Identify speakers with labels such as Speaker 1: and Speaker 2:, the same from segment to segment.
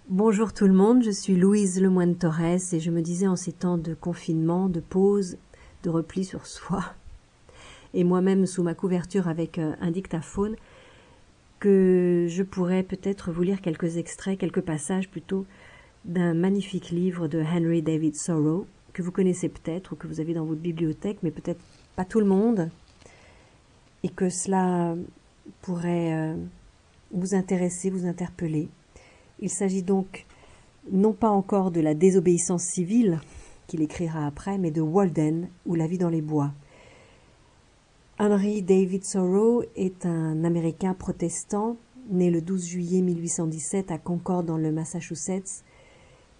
Speaker 1: Bonjour tout le monde, je suis Louise Lemoine-Torres et je me disais en ces temps de confinement, de pause, de repli sur soi, et moi-même sous ma couverture avec un dictaphone, que je pourrais peut-être vous lire quelques extraits, quelques passages plutôt, d'un magnifique livre de Henry David Thoreau, que vous connaissez peut-être ou que vous avez dans votre bibliothèque, mais peut-être pas tout le monde, et que cela pourrait vous intéresser, vous interpeller. Il s'agit donc non pas encore de la désobéissance civile, qu'il écrira après, mais de Walden ou la vie dans les bois. Henry David Thoreau est un Américain protestant, né le 12 juillet 1817 à Concord dans le Massachusetts.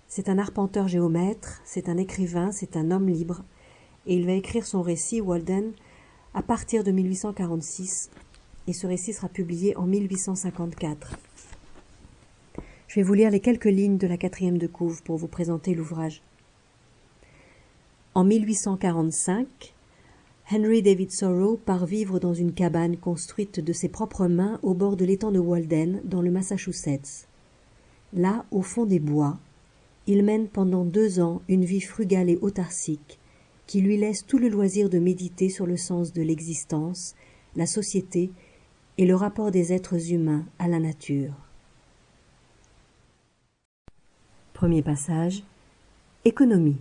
Speaker 1: C'est un arpenteur géomètre, c'est un écrivain, c'est un homme libre, et il va écrire son récit, Walden, à partir de 1846, et ce récit sera publié en 1854. Je vais vous lire les quelques lignes de la 4e de couve pour vous présenter l'ouvrage. En 1845, Henry David Thoreau part vivre dans une cabane construite de ses propres mains au bord de l'étang de Walden, dans le Massachusetts. Là, au fond des bois, il mène pendant 2 ans une vie frugale et autarcique qui lui laisse tout le loisir de méditer sur le sens de l'existence, la société et le rapport des êtres humains à la nature. Premier passage. Économie.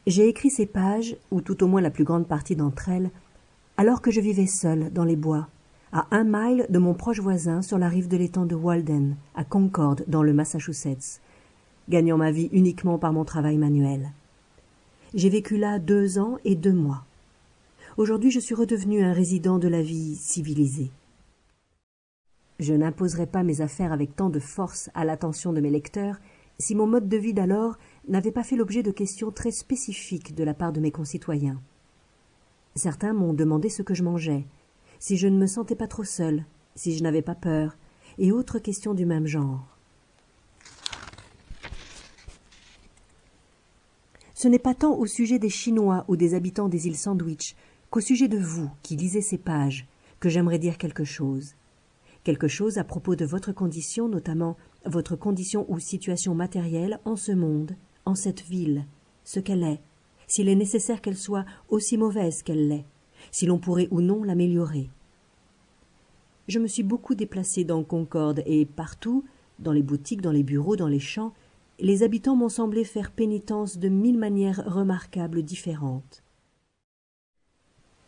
Speaker 1: J'ai écrit ces pages, ou tout au moins la plus grande partie d'entre elles, alors que je vivais seul dans les bois, à 1 mile de mon proche voisin sur la rive de l'étang de Walden, à Concord, dans le Massachusetts, gagnant ma vie uniquement par mon travail manuel. J'ai vécu là 2 ans et 2 mois. Aujourd'hui, je suis redevenu un résident de la vie civilisée. Je n'imposerai pas mes affaires avec tant de force à l'attention de mes lecteurs si mon mode de vie d'alors n'avait pas fait l'objet de questions très spécifiques de la part de mes concitoyens. Certains m'ont demandé ce que je mangeais, si je ne me sentais pas trop seul, si je n'avais pas peur, et autres questions du même genre. Ce n'est pas tant au sujet des Chinois ou des habitants des îles Sandwich qu'au sujet de vous qui lisez ces pages que j'aimerais dire quelque chose. Quelque chose à propos de votre condition, notamment votre condition ou situation matérielle en ce monde, en cette ville, ce qu'elle est, s'il est nécessaire qu'elle soit aussi mauvaise qu'elle l'est, si l'on pourrait ou non l'améliorer. Je me suis beaucoup déplacée dans Concorde et partout, dans les boutiques, dans les bureaux, dans les champs, les habitants m'ont semblé faire pénitence de 1000 manières remarquables différentes.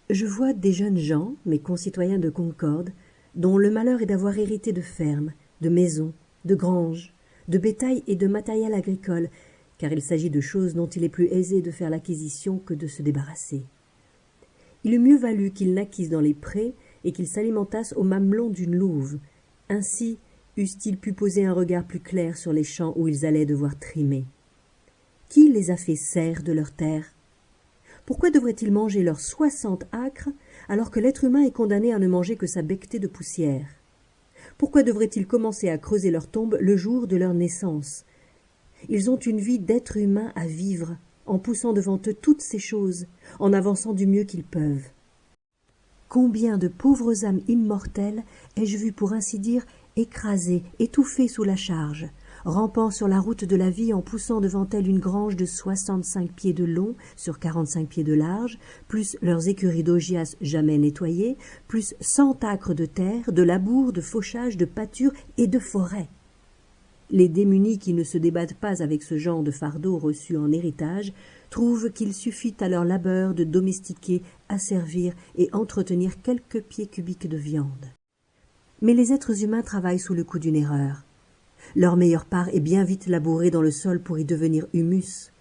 Speaker 1: Je vois des jeunes gens, mes concitoyens de Concorde, dont le malheur est d'avoir hérité de fermes, de maisons, de granges, de bétail et de matériel agricole, car il s'agit de choses dont il est plus aisé de faire l'acquisition que de se débarrasser. Il eût mieux valu qu'ils naquissent dans les prés et qu'ils s'alimentassent au mamelon d'une louve. Ainsi eussent-ils pu poser un regard plus clair sur les champs où ils allaient devoir trimer. Qui les a fait serfs de leurs terres? Pourquoi devraient-ils manger leurs 60 acres alors que l'être humain est condamné à ne manger que sa becquetée de poussière? Pourquoi devraient-ils commencer à creuser leur tombe le jour de leur naissance? Ils ont une vie d'être humain à vivre, en poussant devant eux toutes ces choses, en avançant du mieux qu'ils peuvent. Combien de pauvres âmes immortelles ai-je vu pour ainsi dire écrasées, étouffées sous la charge, rampant sur la route de la vie en poussant devant elles une grange de 65 pieds de long sur 45 pieds de large, plus leurs écuries d'augias jamais nettoyées, plus 100 acres de terre, de labour, de fauchage, de pâture et de forêt. Les démunis qui ne se débattent pas avec ce genre de fardeau reçu en héritage trouvent qu'il suffit à leur labeur de domestiquer, asservir et entretenir quelques pieds cubiques de viande. Mais les êtres humains travaillent sous le coup d'une erreur. Leur meilleure part est bien vite labourée dans le sol pour y devenir humus.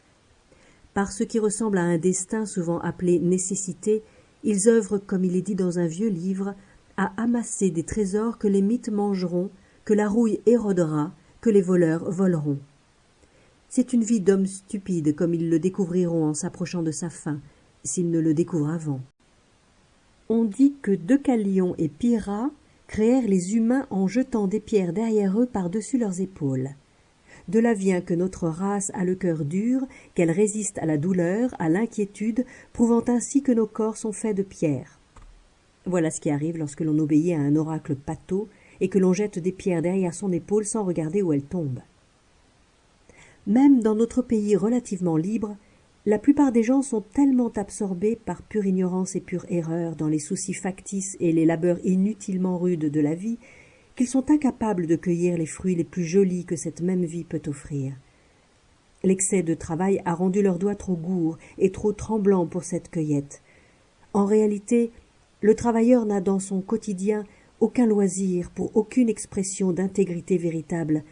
Speaker 1: Par ce qui ressemble à un destin souvent appelé nécessité, ils œuvrent, comme il est dit dans un vieux livre, à amasser des trésors que les mythes mangeront, que la rouille érodera, que les voleurs voleront. C'est une vie d'homme stupide comme ils le découvriront en s'approchant de sa fin, s'ils ne le découvrent avant. On dit que Deucalion et Pyrrha créèrent les humains en jetant des pierres derrière eux par-dessus leurs épaules. De là vient que notre race a le cœur dur, qu'elle résiste à la douleur, à l'inquiétude, prouvant ainsi que nos corps sont faits de pierre. Voilà ce qui arrive lorsque l'on obéit à un oracle pâteau et que l'on jette des pierres derrière son épaule sans regarder où elles tombent. Même dans notre pays relativement libre, la plupart des gens sont tellement absorbés par pure ignorance et pure erreur dans les soucis factices et les labeurs inutilement rudes de la vie qu'ils sont incapables de cueillir les fruits les plus jolis que cette même vie peut offrir. L'excès de travail a rendu leurs doigts trop gourds et trop tremblants pour cette cueillette. En réalité, le travailleur n'a dans son quotidien aucun loisir pour aucune expression d'intégrité véritable.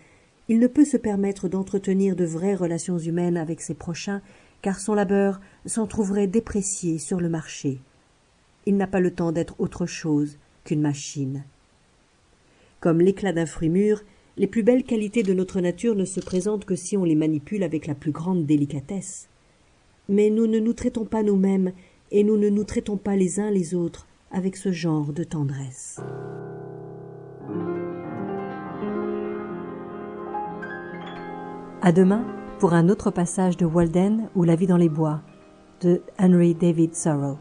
Speaker 1: Il ne peut se permettre d'entretenir de vraies relations humaines avec ses prochains, car son labeur s'en trouverait déprécié sur le marché. Il n'a pas le temps d'être autre chose qu'une machine. Comme l'éclat d'un fruit mûr, les plus belles qualités de notre nature ne se présentent que si on les manipule avec la plus grande délicatesse. Mais nous ne nous traitons pas nous-mêmes et nous ne nous traitons pas les uns les autres avec ce genre de tendresse. À demain pour un autre passage de Walden ou La vie dans les bois de Henry David Thoreau.